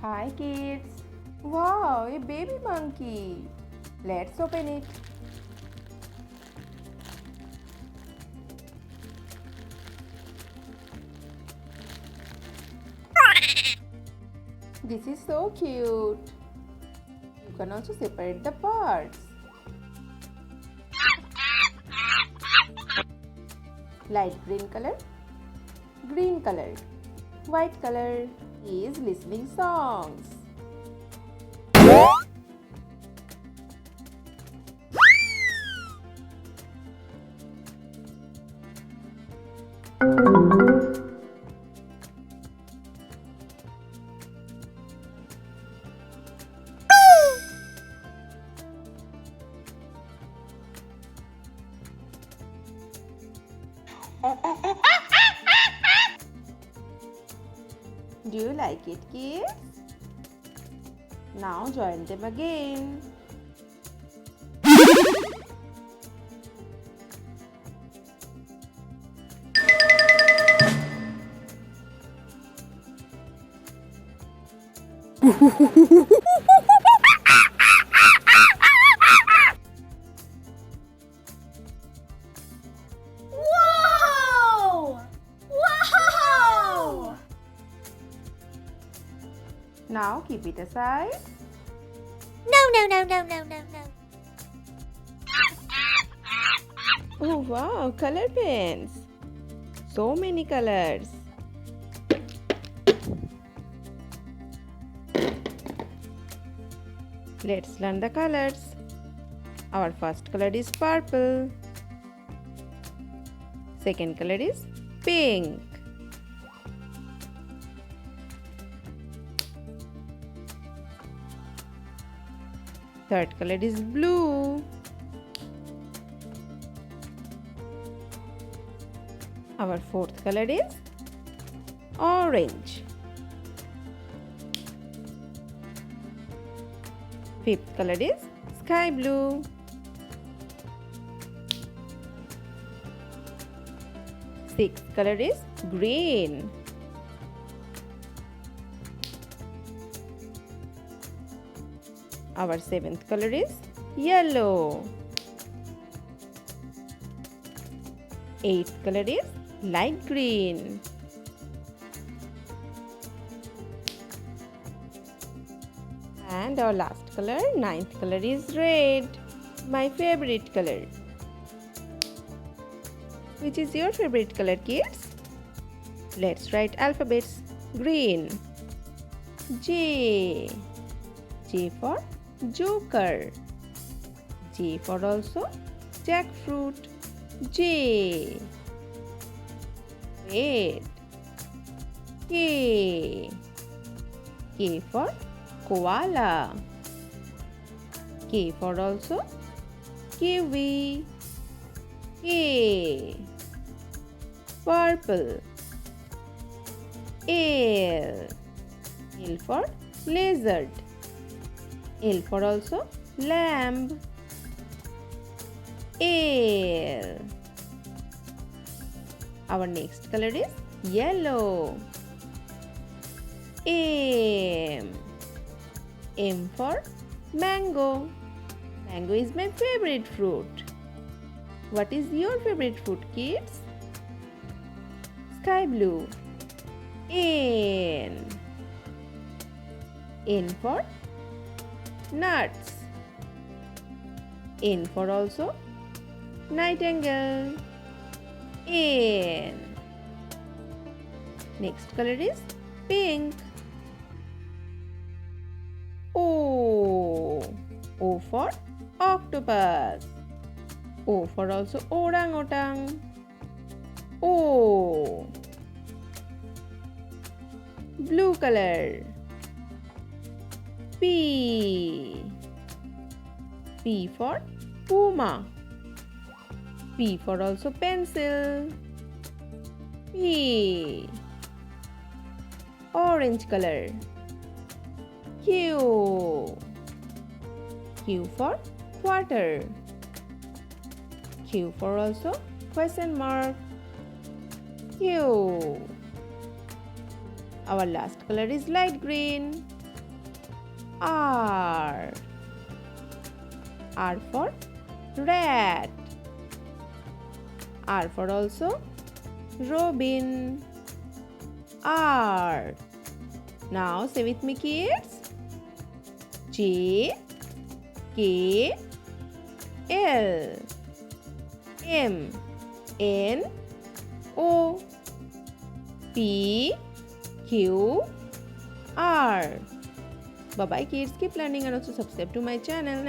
Hi kids! Wow, a baby monkey! Let's open it. This is so cute. You can also separate the parts. Light green color, green color, white color. He is listening songs. Do you like it, kids? Now join them again. Wow! Wow! Now keep it aside. No. Oh wow, color pens. So many colors. Let's learn the colors. Our first color is purple. Second color is pink. Third color is blue. Our fourth color is orange. Fifth color is sky blue. Sixth color is green. Our seventh color is yellow. Eighth color is light green. And our last color, ninth color is red. My favorite color. Which is your favorite color, kids? Let's write alphabets. Green. J. J for joker. J for also jackfruit. J. Red. K. K for koala. K for also kiwi. K. Purple. L. L for lizard. L for also lamb. L. Our next color is yellow. M. M for mango. Mango is my favorite fruit. What is your favorite fruit, kids? Sky blue. N. N for nuts. N for also nightingale. N. Next color is pink. O. O for octopus. O for also orangutan. O. Blue color. P. P for puma. P for also pencil. P. Orange color. Q. Q for quarter. Q for also question mark. Q. Our last color is light green. R. R for rat. R for also Robin. R. Now say with me, kids. J K L M N O P Q R. Bye bye, kids. Keep learning and also subscribe to my channel.